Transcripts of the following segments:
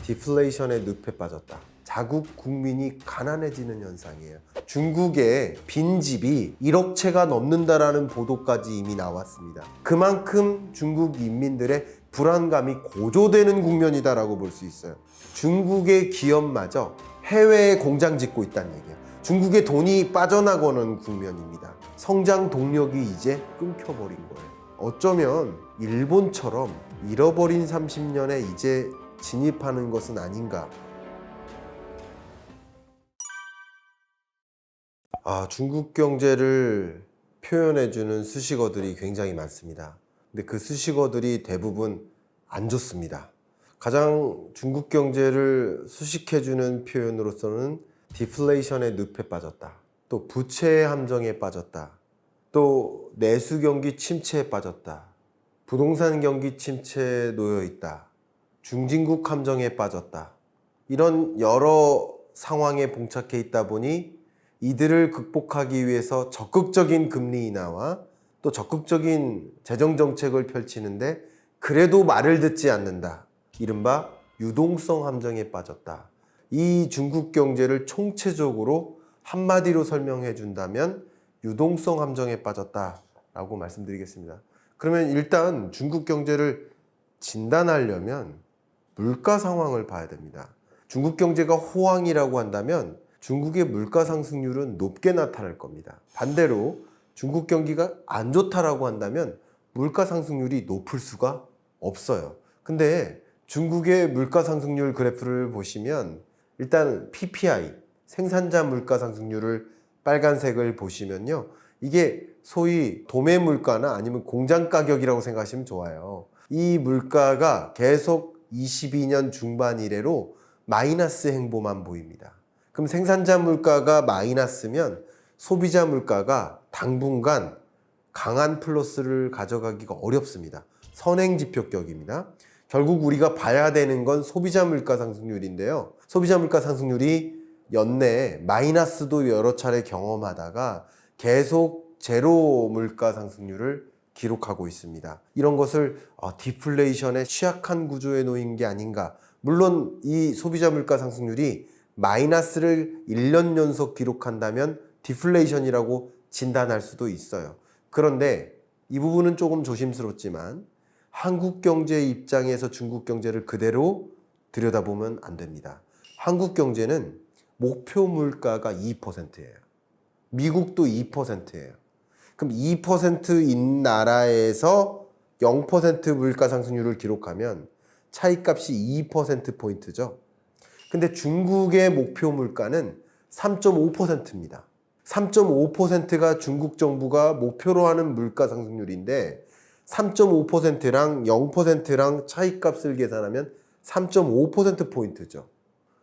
디플레이션의 늪에 빠졌다. 자국 국민이 가난해지는 현상이에요. 중국의 빈집이 1억 채가 넘는다라는 보도까지 이미 나왔습니다. 그만큼 중국 인민들의 불안감이 고조되는 국면이다라고 볼 수 있어요. 중국의 기업마저 해외에 공장 짓고 있다는 얘기예요. 중국의 돈이 빠져나가는 국면입니다. 성장 동력이 이제 끊겨버린 거예요. 어쩌면 일본처럼 잃어버린 30년에 이제 진입하는 것은 아닌가. 중국 경제를 표현해주는 수식어들이 굉장히 많습니다. 근데 그 수식어들이 대부분 안 좋습니다. 가장 중국 경제를 수식해주는 표현으로서는 디플레이션의 늪에 빠졌다. 또 부채 함정에 빠졌다. 또 내수 경기 침체에 빠졌다. 부동산 경기 침체에 놓여 있다. 중진국 함정에 빠졌다. 이런 여러 상황에 봉착해 있다 보니 이들을 극복하기 위해서 적극적인 금리 인하와 또 적극적인 재정 정책을 펼치는데 그래도 말을 듣지 않는다. 이른바 유동성 함정에 빠졌다. 이 중국 경제를 총체적으로 한마디로 설명해 준다면 유동성 함정에 빠졌다라고 말씀드리겠습니다. 그러면 일단 중국 경제를 진단하려면 물가 상황을 봐야 됩니다. 중국 경제가 호황이라고 한다면 중국의 물가 상승률은 높게 나타날 겁니다. 반대로 중국 경기가 안 좋다라고 한다면 물가 상승률이 높을 수가 없어요. 근데 중국의 물가 상승률 그래프를 보시면 일단 PPI, 생산자 물가 상승률을 빨간색을 보시면요. 이게 소위 도매 물가나 아니면 공장 가격이라고 생각하시면 좋아요. 이 물가가 계속 22년 중반 이래로 마이너스 행보만 보입니다. 그럼 생산자 물가가 마이너스면 소비자 물가가 당분간 강한 플러스를 가져가기가 어렵습니다. 선행지표격입니다. 결국 우리가 봐야 되는 건 소비자 물가 상승률인데요. 소비자 물가 상승률이 연내에 마이너스도 여러 차례 경험하다가 계속 제로 물가 상승률을 기록하고 있습니다. 이런 것을 디플레이션의 취약한 구조에 놓인 게 아닌가. 물론 이 소비자 물가 상승률이 마이너스를 1년 연속 기록한다면 디플레이션이라고 진단할 수도 있어요. 그런데 이 부분은 조금 조심스럽지만 한국 경제 입장에서 중국 경제를 그대로 들여다보면 안 됩니다. 한국 경제는 목표 물가가 2%예요. 미국도 2%예요. 그럼 2%인 나라에서 0% 물가 상승률을 기록하면 차이값이 2%포인트죠. 근데 중국의 목표 물가는 3.5%입니다. 3.5%가 중국 정부가 목표로 하는 물가 상승률인데 3.5%랑 0%랑 차이값을 계산하면 3.5%포인트죠.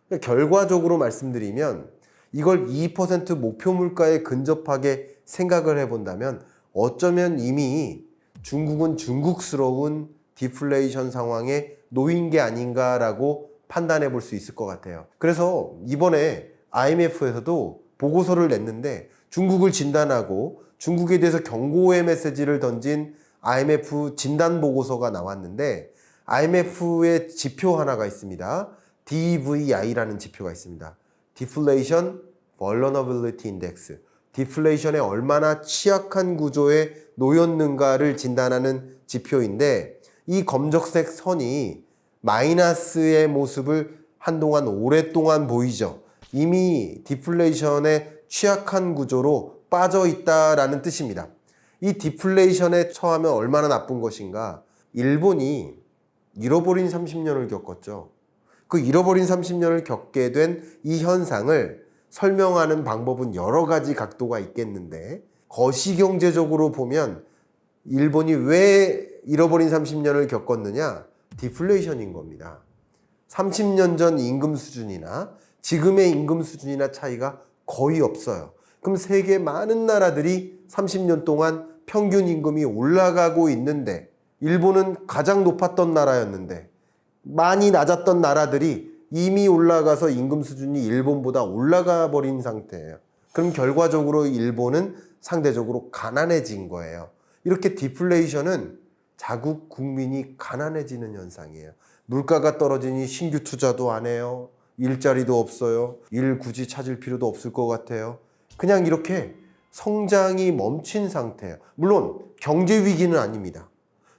그러니까 결과적으로 말씀드리면 이걸 2% 목표 물가에 근접하게 생각을 해본다면 어쩌면 이미 중국은 중국스러운 디플레이션 상황에 놓인 게 아닌가라고 판단해 볼 수 있을 것 같아요. 그래서 이번에 IMF에서도 보고서를 냈는데 중국을 진단하고 중국에 대해서 경고의 메시지를 던진 IMF 진단 보고서가 나왔는데 IMF의 지표 하나가 있습니다. DVI라는 지표가 있습니다. Deflation Vulnerability Index. 디플레이션에 얼마나 취약한 구조에 놓였는가를 진단하는 지표인데 이 검정색 선이 마이너스의 모습을 한동안 오랫동안 보이죠. 이미 디플레이션에 취약한 구조로 빠져 있다라는 뜻입니다. 이 디플레이션에 처하면 얼마나 나쁜 것인가. 일본이 잃어버린 30년을 겪었죠. 그 잃어버린 30년을 겪게 된 이 현상을 설명하는 방법은 여러 가지 각도가 있겠는데 거시경제적으로 보면 일본이 왜 잃어버린 30년을 겪었느냐? 디플레이션인 겁니다. 30년 전 임금 수준이나 지금의 임금 수준이나 차이가 거의 없어요. 그럼 세계 많은 나라들이 30년 동안 평균 임금이 올라가고 있는데 일본은 가장 높았던 나라였는데 많이 낮았던 나라들이 이미 올라가서 임금 수준이 일본보다 올라가 버린 상태예요. 그럼 결과적으로 일본은 상대적으로 가난해진 거예요. 이렇게 디플레이션은 자국 국민이 가난해지는 현상이에요. 물가가 떨어지니 신규 투자도 안 해요. 일자리도 없어요. 일 굳이 찾을 필요도 없을 것 같아요. 그냥 이렇게 성장이 멈춘 상태예요. 물론 경제 위기는 아닙니다.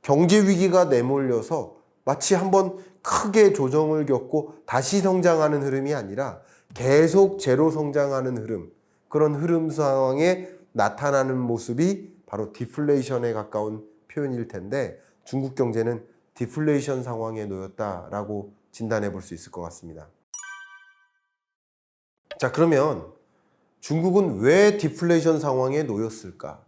경제 위기가 내몰려서 마치 한번 크게 조정을 겪고 다시 성장하는 흐름이 아니라 계속 제로 성장하는 흐름, 그런 흐름 상황에 나타나는 모습이 바로 디플레이션에 가까운 표현일 텐데, 중국 경제는 디플레이션 상황에 놓였다라고 진단해 볼 수 있을 것 같습니다. 자, 그러면 중국은 왜 디플레이션 상황에 놓였을까?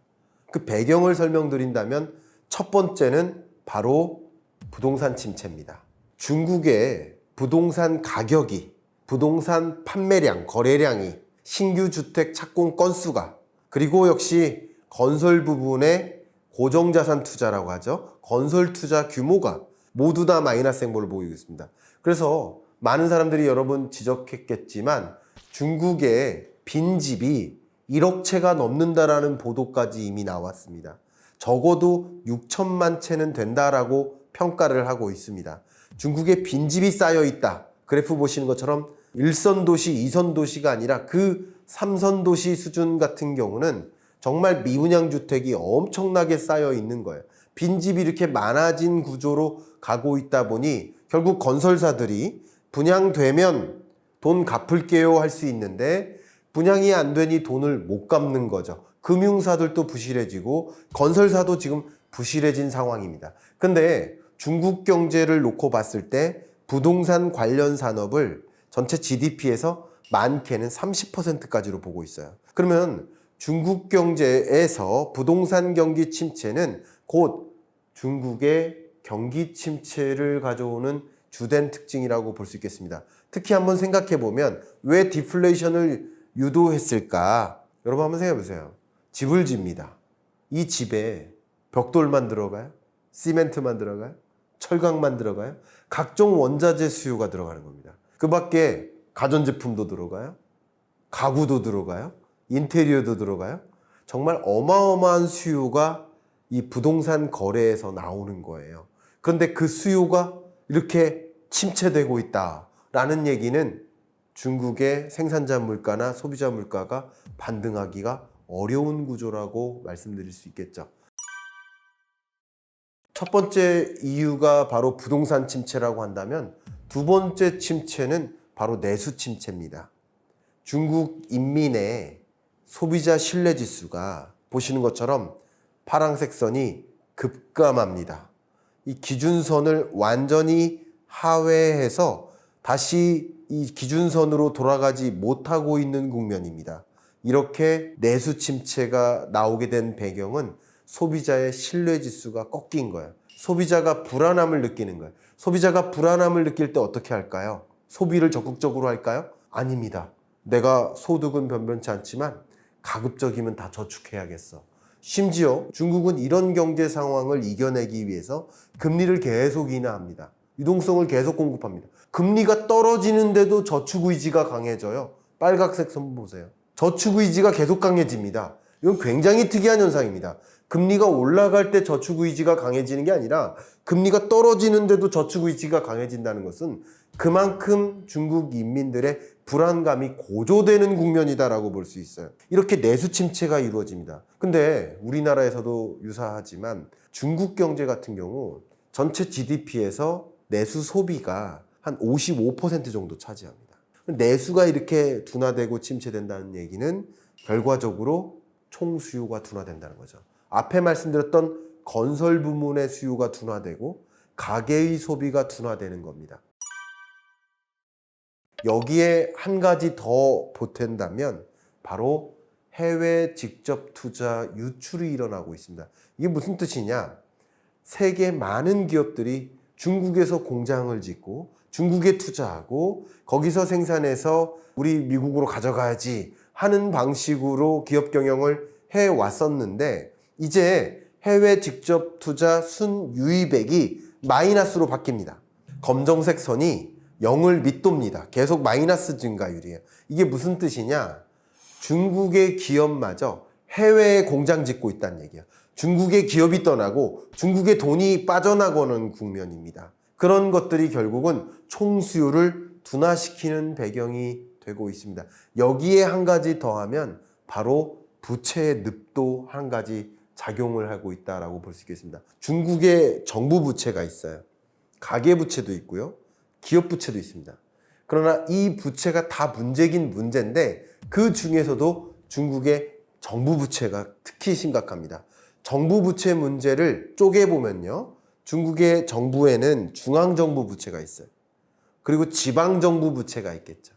그 배경을 설명드린다면 첫 번째는 바로 부동산 침체입니다. 중국의 부동산 가격이, 부동산 판매량, 거래량이, 신규 주택 착공 건수가, 그리고 역시 건설 부분의 고정자산 투자라고 하죠. 건설 투자 규모가 모두 다 마이너스 행보를 보이고 있습니다. 그래서 많은 사람들이 여러분 지적했겠지만 중국의 빈집이 1억 채가 넘는다라는 보도까지 이미 나왔습니다. 적어도 6천만 채는 된다라고 평가를 하고 있습니다. 중국에 빈집이 쌓여 있다. 그래프 보시는 것처럼 1선 도시, 2선 도시가 아니라 그 3선 도시 수준 같은 경우는 정말 미분양 주택이 엄청나게 쌓여 있는 거예요. 빈집이 이렇게 많아진 구조로 가고 있다 보니 결국 건설사들이 분양되면 돈 갚을게요 할 수 있는데 분양이 안 되니 돈을 못 갚는 거죠. 금융사들도 부실해지고 건설사도 지금 부실해진 상황입니다. 근데 중국 경제를 놓고 봤을 때 부동산 관련 산업을 전체 GDP에서 많게는 30%까지로 보고 있어요. 그러면 중국 경제에서 부동산 경기 침체는 곧 중국의 경기 침체를 가져오는 주된 특징이라고 볼 수 있겠습니다. 특히 한번 생각해 보면 왜 디플레이션을 유도했을까? 여러분 한번 생각해 보세요. 집을 집니다. 이 집에 벽돌만 들어가요? 시멘트만 들어가요? 철강만 들어가요? 각종 원자재 수요가 들어가는 겁니다. 그 밖에 가전제품도 들어가요? 가구도 들어가요? 인테리어도 들어가요? 정말 어마어마한 수요가 이 부동산 거래에서 나오는 거예요. 그런데 그 수요가 이렇게 침체되고 있다라는 얘기는 중국의 생산자 물가나 소비자 물가가 반등하기가 어려운 구조라고 말씀드릴 수 있겠죠. 첫 번째 이유가 바로 부동산 침체라고 한다면 두 번째 침체는 바로 내수 침체입니다. 중국 인민의 소비자 신뢰 지수가 보시는 것처럼 파란색 선이 급감합니다. 이 기준선을 완전히 하회해서 다시 이 기준선으로 돌아가지 못하고 있는 국면입니다. 이렇게 내수 침체가 나오게 된 배경은 소비자의 신뢰 지수가 꺾인 거예요. 소비자가 불안함을 느끼는 거예요. 소비자가 불안함을 느낄 때 어떻게 할까요? 소비를 적극적으로 할까요? 아닙니다. 내가 소득은 변변치 않지만 가급적이면 다 저축해야겠어. 심지어 중국은 이런 경제 상황을 이겨내기 위해서 금리를 계속 인하합니다. 유동성을 계속 공급합니다. 금리가 떨어지는데도 저축 의지가 강해져요. 빨간색 선 보세요. 저축 의지가 계속 강해집니다. 이건 굉장히 특이한 현상입니다. 금리가 올라갈 때 저축 의지가 강해지는 게 아니라 금리가 떨어지는데도 저축 의지가 강해진다는 것은 그만큼 중국 인민들의 불안감이 고조되는 국면이다라고 볼 수 있어요. 이렇게 내수 침체가 이루어집니다. 근데 우리나라에서도 유사하지만 중국 경제 같은 경우 전체 GDP에서 내수 소비가 한 55% 정도 차지합니다. 내수가 이렇게 둔화되고 침체된다는 얘기는 결과적으로 총 수요가 둔화된다는 거죠. 앞에 말씀드렸던 건설 부문의 수요가 둔화되고 가계의 소비가 둔화되는 겁니다. 여기에 한 가지 더 보탠다면 바로 해외 직접 투자 유출이 일어나고 있습니다. 이게 무슨 뜻이냐? 세계 많은 기업들이 중국에서 공장을 짓고 중국에 투자하고 거기서 생산해서 우리 미국으로 가져가야지 하는 방식으로 기업 경영을 해왔었는데 이제 해외 직접 투자 순유입액이 마이너스로 바뀝니다. 검정색 선이 0을 밑돕니다. 계속 마이너스 증가율이에요. 이게 무슨 뜻이냐? 중국의 기업마저 해외에 공장 짓고 있다는 얘기예요. 중국의 기업이 떠나고 중국의 돈이 빠져나가는 국면입니다. 그런 것들이 결국은 총수요를 둔화시키는 배경이 되고 있습니다. 여기에 한 가지 더하면 바로 부채의 늪도 한 가지 작용을 하고 있다고 볼 수 있겠습니다. 중국의 정부 부채가 있어요. 가계 부채도 있고요. 기업 부채도 있습니다. 그러나 이 부채가 다 문제긴 문제인데 그 중에서도 중국의 정부 부채가 특히 심각합니다. 정부 부채 문제를 쪼개보면요. 중국의 정부에는 중앙정부 부채가 있어요. 그리고 지방정부 부채가 있겠죠.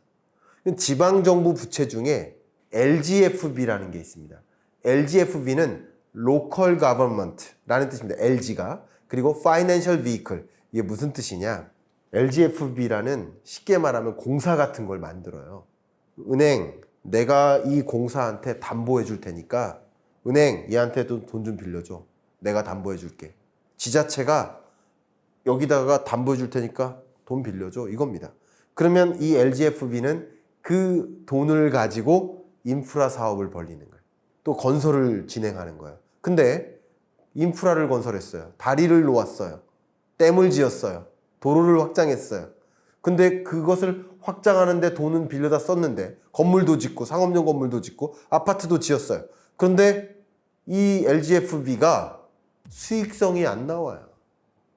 지방정부 부채 중에 LGFB라는 게 있습니다. LGFB는 Local Government라는 뜻입니다. LG가. 그리고 Financial Vehicle. 이게 무슨 뜻이냐? LGFB라는 쉽게 말하면 공사 같은 걸 만들어요. 은행, 내가 이 공사한테 담보해 줄 테니까 은행, 얘한테도 돈 좀 빌려줘. 내가 담보해 줄게. 지자체가 여기다가 담보해 줄 테니까 돈 빌려줘. 이겁니다. 그러면 이 LGFB는 그 돈을 가지고 인프라 사업을 벌리는 거예요. 또 건설을 진행하는 거예요. 근데 인프라를 건설했어요. 다리를 놓았어요. 댐을 지었어요. 도로를 확장했어요. 근데 그것을 확장하는데 돈은 빌려다 썼는데 건물도 짓고 상업용 건물도 짓고 아파트도 지었어요. 그런데 이 LGFB가 수익성이 안 나와요.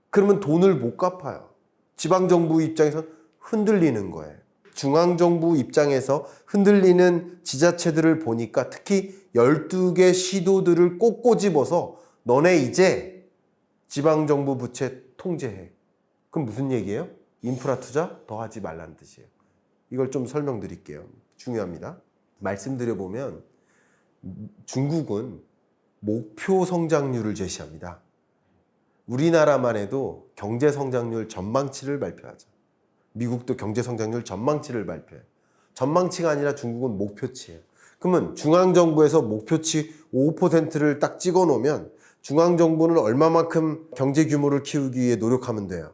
그러면 돈을 못 갚아요. 지방정부 입장에서 흔들리는 거예요. 중앙정부 입장에서 흔들리는 지자체들을 보니까 특히 12개 시도들을 꼭 꼬집어서 너네 이제 지방정부 부채 통제해. 그럼 무슨 얘기예요? 인프라 투자 더 하지 말라는 뜻이에요. 이걸 좀 설명드릴게요. 중요합니다. 말씀드려보면 중국은 목표 성장률을 제시합니다. 우리나라만 해도 경제 성장률 전망치를 발표하죠. 미국도 경제 성장률 전망치를 발표해요. 전망치가 아니라 중국은 목표치예요. 그러면 중앙정부에서 목표치 5%를 딱 찍어 놓으면 중앙정부는 얼마만큼 경제 규모를 키우기 위해 노력하면 돼요.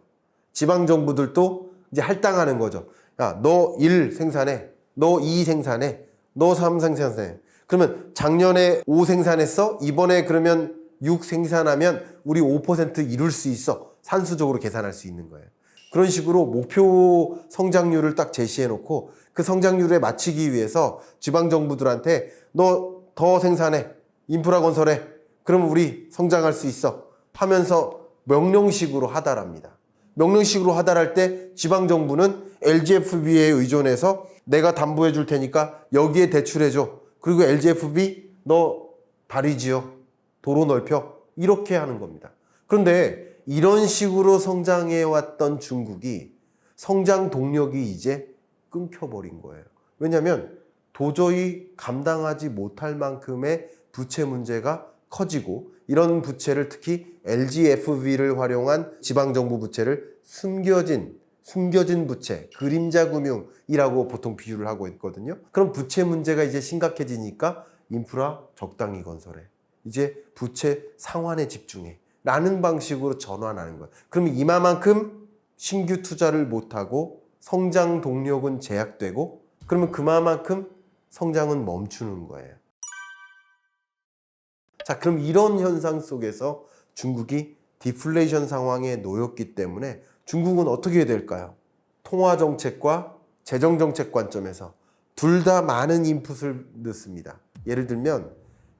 지방정부들도 이제 할당하는 거죠. 야, 너 1 생산해. 너 2 생산해. 너 3 생산해. 그러면 작년에 5 생산했어? 이번에 그러면 6 생산하면 우리 5% 이룰 수 있어. 산수적으로 계산할 수 있는 거예요. 그런 식으로 목표 성장률을 딱 제시해 놓고 그 성장률에 맞추기 위해서 지방정부들한테 너 더 생산해. 인프라 건설해. 그럼 우리 성장할 수 있어. 하면서 명령식으로 하달합니다. 명령식으로 하달할 때 지방정부는 LGFB에 의존해서 내가 담보해 줄 테니까 여기에 대출해줘. 그리고 LGFB 너 다리 지어. 도로 넓혀. 이렇게 하는 겁니다. 그런데 이런 식으로 성장해왔던 중국이 성장 동력이 이제 끊겨버린 거예요. 왜냐하면 도저히 감당하지 못할 만큼의 부채 문제가 커지고 이런 부채를 특히 LGFB를 활용한 지방정부 부채를 숨겨진 부채, 그림자 금융이라고 보통 비유를 하고 있거든요. 그럼 부채 문제가 이제 심각해지니까 인프라 적당히 건설해. 이제 부채 상환에 집중해. 라는 방식으로 전환하는 거예요. 그러면 이마만큼 신규 투자를 못하고 성장 동력은 제약되고 그러면 그만큼 성장은 멈추는 거예요. 자, 그럼 이런 현상 속에서 중국이 디플레이션 상황에 놓였기 때문에 중국은 어떻게 해야 될까요? 통화정책과 재정정책 관점에서 둘 다 많은 인풋을 넣습니다. 예를 들면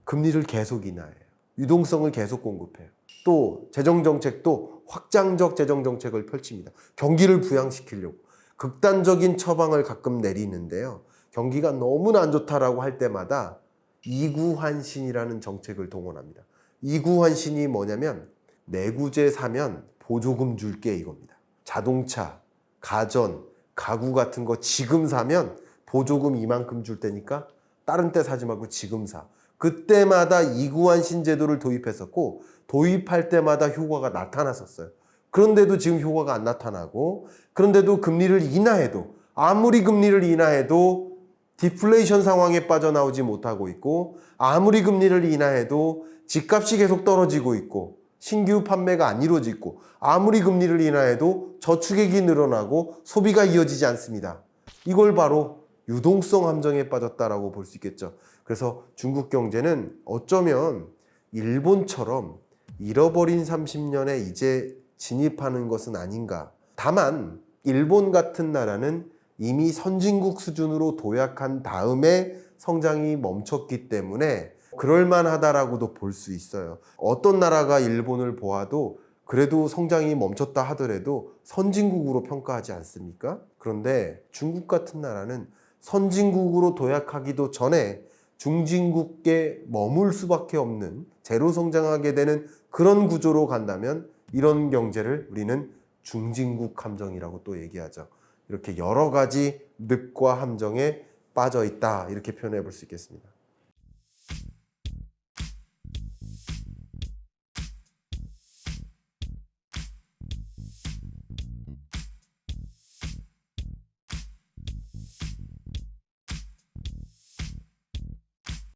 금리를 계속 인하해요. 유동성을 계속 공급해요. 또 재정정책도 확장적 재정정책을 펼칩니다. 경기를 부양시키려고 극단적인 처방을 가끔 내리는데요. 경기가 너무나 안 좋다라고 할 때마다 이구환신이라는 정책을 동원합니다. 이구환신이 뭐냐면 내구재 사면 보조금 줄게 이겁니다. 자동차, 가전, 가구 같은 거 지금 사면 보조금 이만큼 줄 테니까 다른 때 사지 말고 지금 사. 그때마다 이구환신 제도를 도입했었고 도입할 때마다 효과가 나타났었어요. 그런데도 지금 효과가 안 나타나고 그런데도 금리를 인하해도 아무리 금리를 인하해도 디플레이션 상황에 빠져나오지 못하고 있고 아무리 금리를 인하해도 집값이 계속 떨어지고 있고 신규 판매가 안 이루어지고 아무리 금리를 인하해도 저축액이 늘어나고 소비가 이어지지 않습니다. 이걸 바로 유동성 함정에 빠졌다라고 볼 수 있겠죠. 그래서 중국 경제는 어쩌면 일본처럼 잃어버린 30년에 이제 진입하는 것은 아닌가 다만 일본 같은 나라는 이미 선진국 수준으로 도약한 다음에 성장이 멈췄기 때문에 그럴만하다라고도 볼 수 있어요. 어떤 나라가 일본을 보아도 그래도 성장이 멈췄다 하더라도 선진국으로 평가하지 않습니까? 그런데 중국 같은 나라는 선진국으로 도약하기도 전에 중진국에 머물 수밖에 없는 제로 성장하게 되는 그런 구조로 간다면 이런 경제를 우리는 중진국 함정이라고 또 얘기하죠. 이렇게 여러 가지 늪과 함정에 빠져 있다 이렇게 표현해 볼 수 있겠습니다.